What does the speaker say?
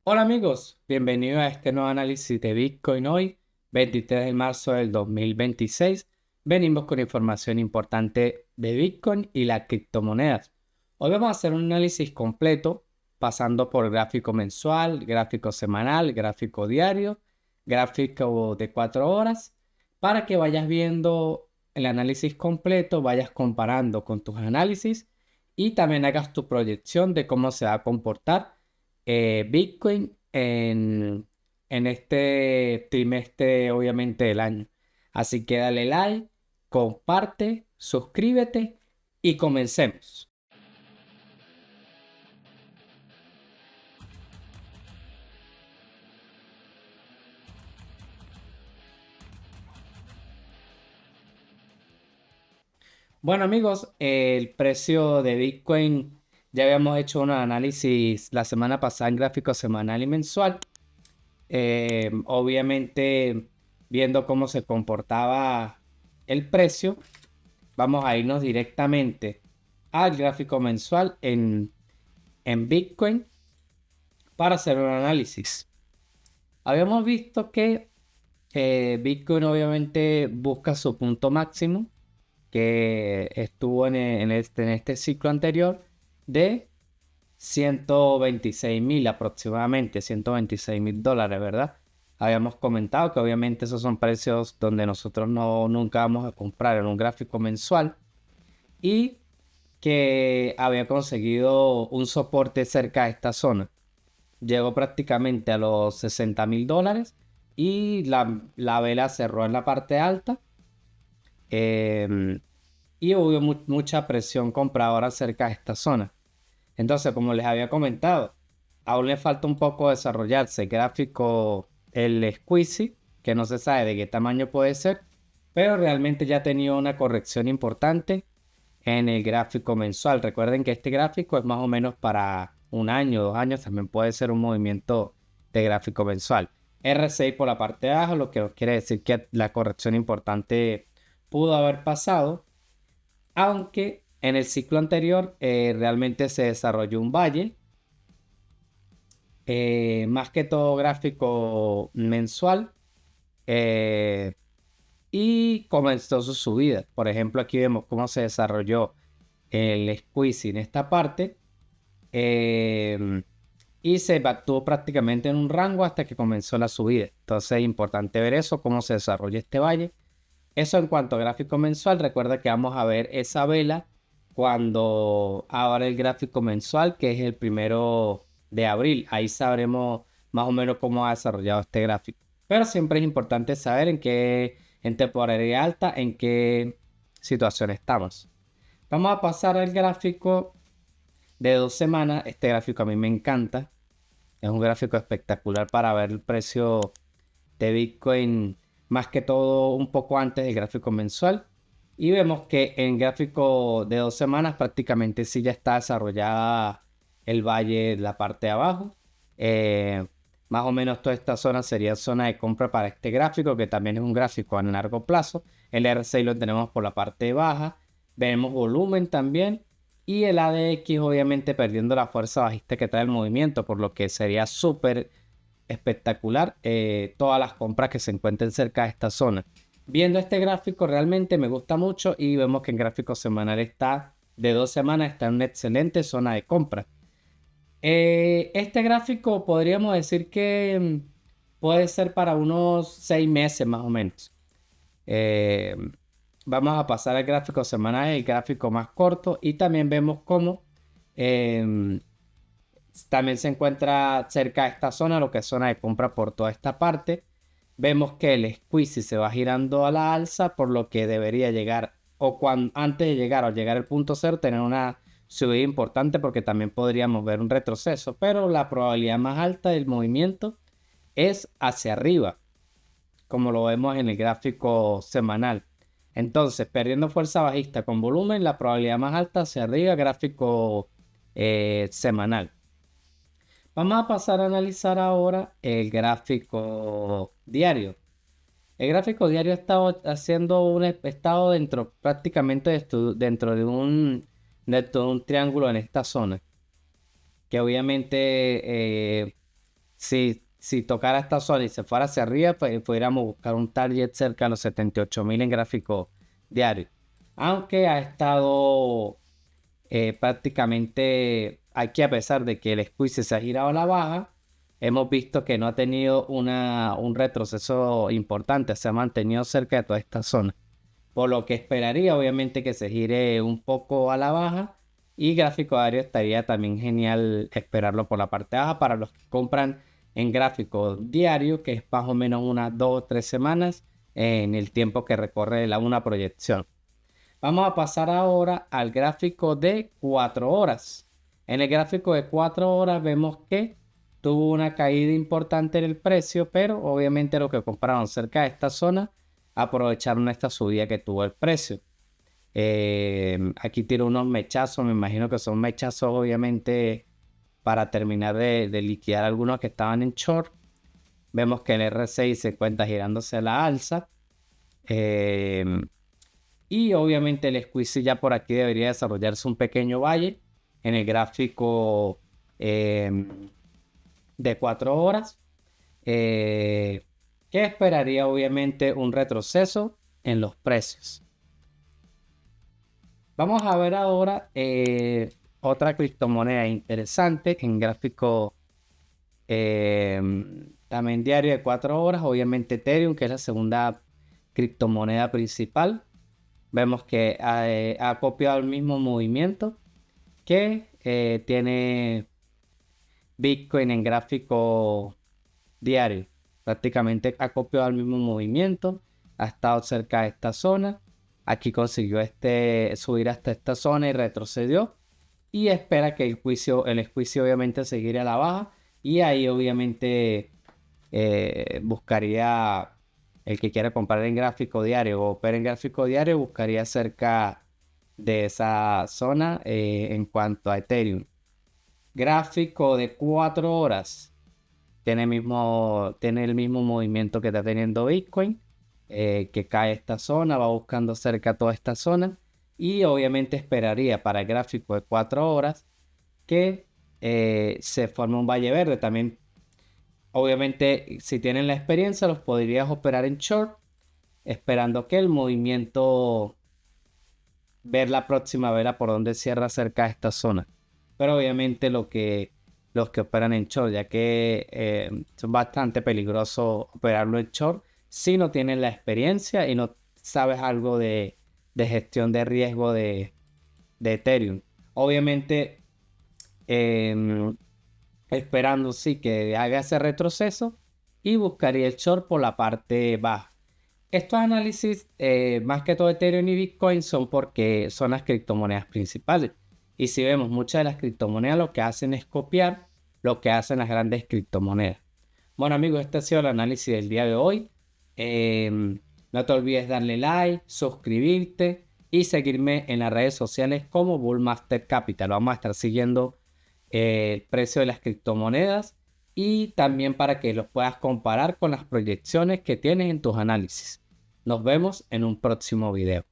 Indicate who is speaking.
Speaker 1: Hola amigos, bienvenidos a este nuevo análisis de Bitcoin hoy, 23 de marzo del 2026. Venimos con información importante de Bitcoin y las criptomonedas. Hoy vamos a hacer un análisis completo, pasando por gráfico mensual, gráfico semanal, gráfico diario, gráfico de 4 horas, para que vayas viendo el análisis completo, vayas comparando con tus análisis y también hagas tu proyección de cómo se va a comportar Bitcoin en este trimestre, obviamente, del año. Así que dale like, comparte, suscríbete y comencemos. Bueno amigos, el precio de Bitcoin, ya habíamos hecho un análisis la semana pasada en gráfico semanal y mensual. Obviamente, viendo cómo se comportaba el precio, vamos a irnos directamente al gráfico mensual en Bitcoin para hacer un análisis. Habíamos visto que Bitcoin obviamente busca su punto máximo, que estuvo en este ciclo anterior de 126.000 aproximadamente, $126.000, ¿verdad? Habíamos comentado que obviamente esos son precios donde nosotros nunca vamos a comprar en un gráfico mensual y que había conseguido un soporte cerca de esta zona. Llegó prácticamente a los $60.000 y la vela cerró en la parte alta. Y hubo mucha presión compradora cerca de esta zona. Entonces, como les había comentado, aún le falta un poco desarrollarse el gráfico, el squeezy, que no se sabe de qué tamaño puede ser, pero realmente ya ha tenido una corrección importante en el gráfico mensual. Recuerden que este gráfico es más o menos para un año, 2 años, también puede ser un movimiento de gráfico mensual. R6 por la parte de abajo, lo que quiere decir que la corrección importante pudo haber pasado, aunque en el ciclo anterior realmente se desarrolló un valle, más que todo gráfico mensual, eh, y comenzó su subida. Por ejemplo, aquí vemos cómo se desarrolló el squeeze en esta parte, eh, y se mantuvo prácticamente en un rango hasta que comenzó la subida. Entonces es importante ver eso, cómo se desarrolla este valle. Eso en cuanto a gráfico mensual. Recuerda que vamos a ver esa vela cuando abra el gráfico mensual, que es el 1 de abril. Ahí sabremos más o menos cómo ha desarrollado este gráfico. Pero siempre es importante saber en temporalidad alta, en qué situación estamos. Vamos a pasar al gráfico de 2 semanas. Este gráfico a mí me encanta. Es un gráfico espectacular para ver el precio de Bitcoin, más que todo un poco antes del gráfico mensual. Y vemos que en gráfico de 2 semanas prácticamente sí ya está desarrollada el valle, la parte de abajo. Eh, Más o menos toda esta zona sería zona de compra para este gráfico, que también es un gráfico a largo plazo. El R6 lo tenemos por la parte baja. Vemos volumen también. Y el ADX obviamente perdiendo la fuerza bajista que trae el movimiento, por lo que sería súper espectacular todas las compras que se encuentren cerca de esta zona. Viendo este gráfico realmente me gusta mucho y vemos que en gráfico semanal está de 2 semanas, está en una excelente zona de compra. Este gráfico podríamos decir que puede ser para unos 6 meses más o menos. Eh, Vamos a pasar al gráfico semanal, el gráfico más corto, y también vemos cómo también se encuentra cerca de esta zona, lo que es zona de compra por toda esta parte. Vemos que el squeeze se va girando a la alza, por lo que debería llegar, o antes de llegar o llegar al punto cero, tener una subida importante, porque también podríamos ver un retroceso, pero la probabilidad más alta del movimiento es hacia arriba, como lo vemos en el gráfico semanal. Entonces, perdiendo fuerza bajista con volumen, la probabilidad más alta hacia arriba, gráfico semanal. Vamos a pasar a analizar ahora el gráfico diario. El gráfico diario ha estado haciendo un estado dentro prácticamente dentro de un triángulo en esta zona, que obviamente si tocara esta zona y se fuera hacia arriba, pues pudiéramos buscar un target cerca de los 78.000 en gráfico diario. Aunque ha estado prácticamente aquí, a pesar de que el squeeze se ha girado a la baja, hemos visto que no ha tenido un retroceso importante, se ha mantenido cerca de toda esta zona. Por lo que esperaría, obviamente, que se gire un poco a la baja. Y gráfico diario estaría también genial esperarlo por la parte baja para los que compran en gráfico diario, que es más o menos unas 2 o 3 semanas en el tiempo que recorre una proyección. Vamos a pasar ahora al gráfico de 4 horas. En el gráfico de 4 horas vemos que tuvo una caída importante en el precio, pero obviamente los que compraron cerca de esta zona aprovecharon esta subida que tuvo el precio. Aquí tiro unos mechazos, me imagino que son mechazos obviamente para terminar de liquidar algunos que estaban en short. Vemos que el R6 se encuentra girándose a la alza. Y obviamente el squeeze ya por aquí debería desarrollarse un pequeño valle en el gráfico de 4 horas. Que esperaría obviamente un retroceso en los precios. Vamos a ver ahora otra criptomoneda interesante en gráfico también diario de 4 horas. Obviamente Ethereum, que es la segunda criptomoneda principal. Vemos que ha copiado el mismo movimiento que tiene Bitcoin en gráfico diario. Prácticamente ha copiado el mismo movimiento. Ha estado cerca de esta zona. Aquí consiguió subir hasta esta zona y retrocedió. Y espera que el juicio obviamente seguirá a la baja. Y ahí obviamente buscaría el que quiera comprar en gráfico diario o operar en gráfico diario, buscaría cerca de esa zona en cuanto a Ethereum. Gráfico de 4 horas. Tiene el mismo movimiento que está teniendo Bitcoin. Que cae esta zona, va buscando cerca toda esta zona. Y obviamente esperaría para el gráfico de 4 horas que se forme un valle verde. También, obviamente, si tienen la experiencia, los podrías operar en short, esperando que el movimiento, ver la próxima vela por donde cierra cerca de esta zona. Pero obviamente los que operan en short, ya que es bastante peligroso operarlo en short si no tienes la experiencia y no sabes algo de gestión de riesgo de Ethereum. Obviamente, esperando sí que haga ese retroceso y buscaría el short por la parte baja. Estos análisis, más que todo Ethereum y Bitcoin, son porque son las criptomonedas principales. Y si vemos, muchas de las criptomonedas lo que hacen es copiar lo que hacen las grandes criptomonedas. Bueno amigos, este ha sido el análisis del día de hoy. No te olvides darle like, suscribirte y seguirme en las redes sociales como Bullmaster Capital. Vamos a estar siguiendo el precio de las criptomonedas y también para que los puedas comparar con las proyecciones que tienes en tus análisis. Nos vemos en un próximo video.